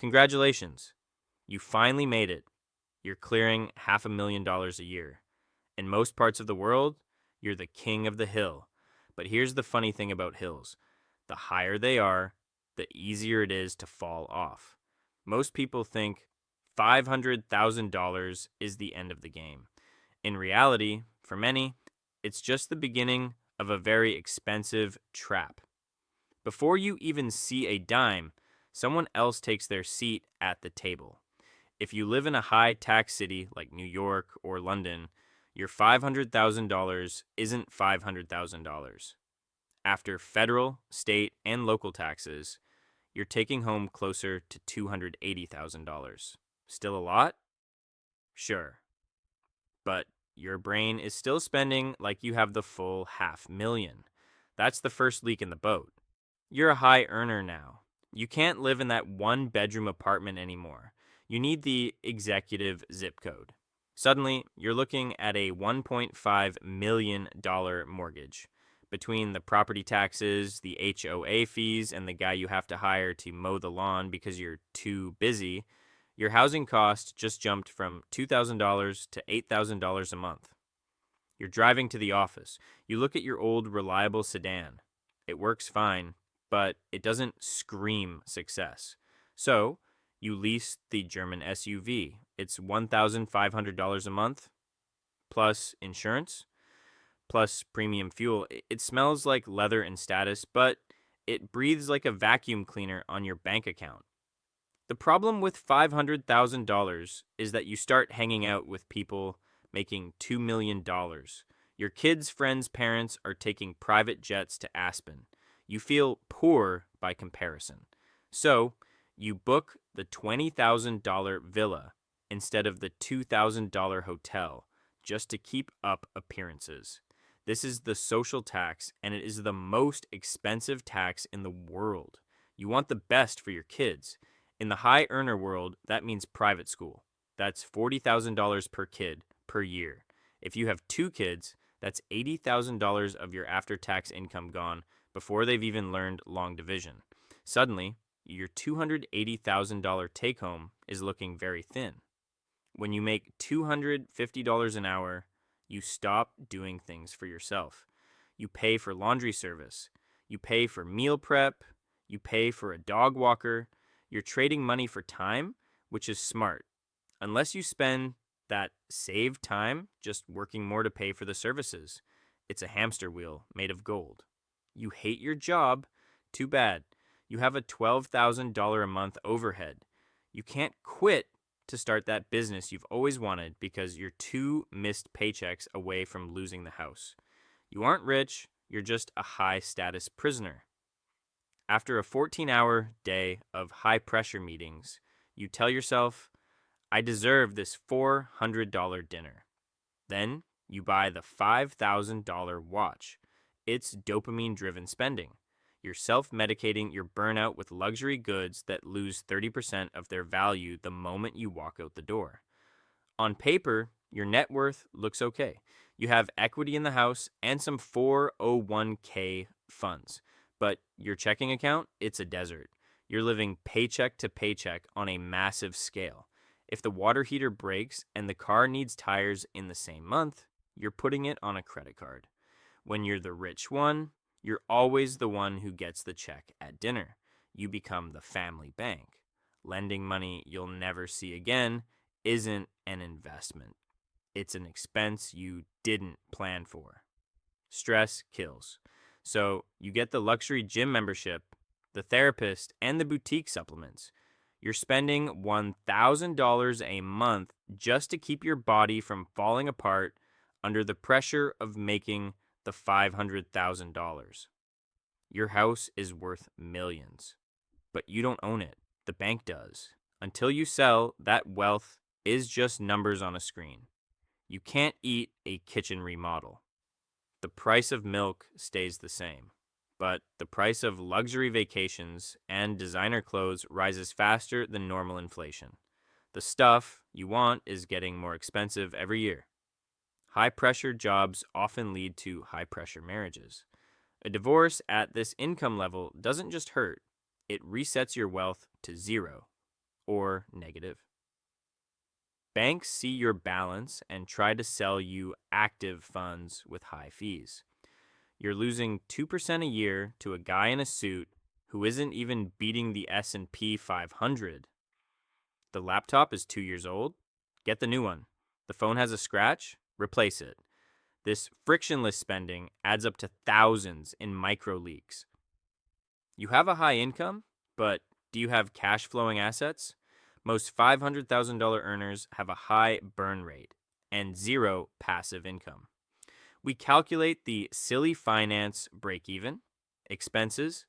Congratulations. You finally made it. You're clearing $500,000 a year. In most parts of the world, you're the king of the hill. But here's the funny thing about hills. The higher they are, the easier it is to fall off. Most people think $500,000 is the end of the game. In reality, for many, it's just the beginning of a very expensive trap. Before you even see a dime, someone else takes their seat at the table. If you live in a high-tax city like New York or London, your $500,000 isn't $500,000. After federal, state, and local taxes, you're taking home closer to $280,000. Still a lot? Sure. But your brain is still spending like you have the full $500,000. That's the first leak in the boat. You're a high earner now. You can't live in that one-bedroom apartment anymore. You need the executive zip code. Suddenly, you're looking at a $1.5 million mortgage. Between the property taxes, the HOA fees, and the guy you have to hire to mow the lawn because you're too busy, your housing cost just jumped from $2,000 to $8,000 a month. You're driving to the office. You look at your old reliable sedan. It works fine, but it doesn't scream success. So, you lease the German SUV. It's $1,500 a month, plus insurance, plus premium fuel. It smells like leather and status, but it breathes like a vacuum cleaner on your bank account. The problem with $500,000 is that you start hanging out with people making $2 million. Your kids' friends' parents are taking private jets to Aspen. You feel poor by comparison. So, you book the $20,000 villa instead of the $2,000 hotel just to keep up appearances. This is the social tax, and it is the most expensive tax in the world. You want the best for your kids. In the high earner world, that means private school. That's $40,000 per kid per year. If you have 2 kids, that's $80,000 of your after-tax income gone before they've even learned long division. Suddenly, your $280,000 take-home is looking very thin. When you make $250 an hour, you stop doing things for yourself. You pay for laundry service. You pay for meal prep. You pay for a dog walker. You're trading money for time, which is smart. Unless you spend that saved time just working more to pay for the services. It's a hamster wheel made of gold. You hate your job? Too bad. You have a $12,000 a month overhead. You can't quit to start that business you've always wanted because you're 2 missed paychecks away from losing the house. You aren't rich, you're just a high-status prisoner. After a 14-hour day of high-pressure meetings, you tell yourself, I deserve this $400 dinner. Then you buy the $5,000 watch. It's dopamine-driven spending. You're self-medicating your burnout with luxury goods that lose 30% of their value the moment you walk out the door. On paper, your net worth looks okay. You have equity in the house and some 401k funds. But your checking account, it's a desert. You're living paycheck to paycheck on a massive scale. If the water heater breaks and the car needs tires in the same month, you're putting it on a credit card. When you're the rich one, you're always the one who gets the check at dinner. You become the family bank. Lending money you'll never see again isn't an investment. It's an expense you didn't plan for. Stress kills. So you get the luxury gym membership, the therapist, and the boutique supplements. You're spending $1,000 a month just to keep your body from falling apart under the pressure of making the $500,000. Your house is worth millions, but you don't own it. The bank does. Until you sell, that wealth is just numbers on a screen. You can't eat a kitchen remodel. The price of milk stays the same, but the price of luxury vacations and designer clothes rises faster than normal inflation. The stuff you want is getting more expensive every year. High-pressure jobs often lead to high-pressure marriages. A divorce at this income level doesn't just hurt, it resets your wealth to zero. or negative. Banks see your balance and try to sell you active funds with high fees. You're losing 2% a year to a guy in a suit who isn't even beating the S&P 500. The laptop is 2 years old? Get the new one. The phone has a scratch? Replace it. This frictionless spending adds up to thousands in micro leaks. You have a high income, but do you have cash flowing assets? Most $500,000 earners have a high burn rate and zero passive income. We calculate the silly finance break even. Expenses,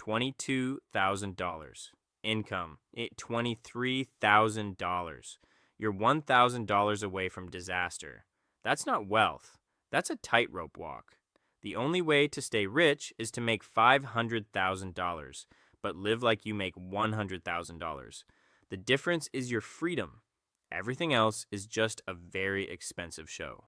$22,000. Income, $23,000. You're $1,000 away from disaster. That's not wealth. That's a tightrope walk. The only way to stay rich is to make $500,000, but live like you make $100,000. The difference is your freedom. Everything else is just a very expensive show.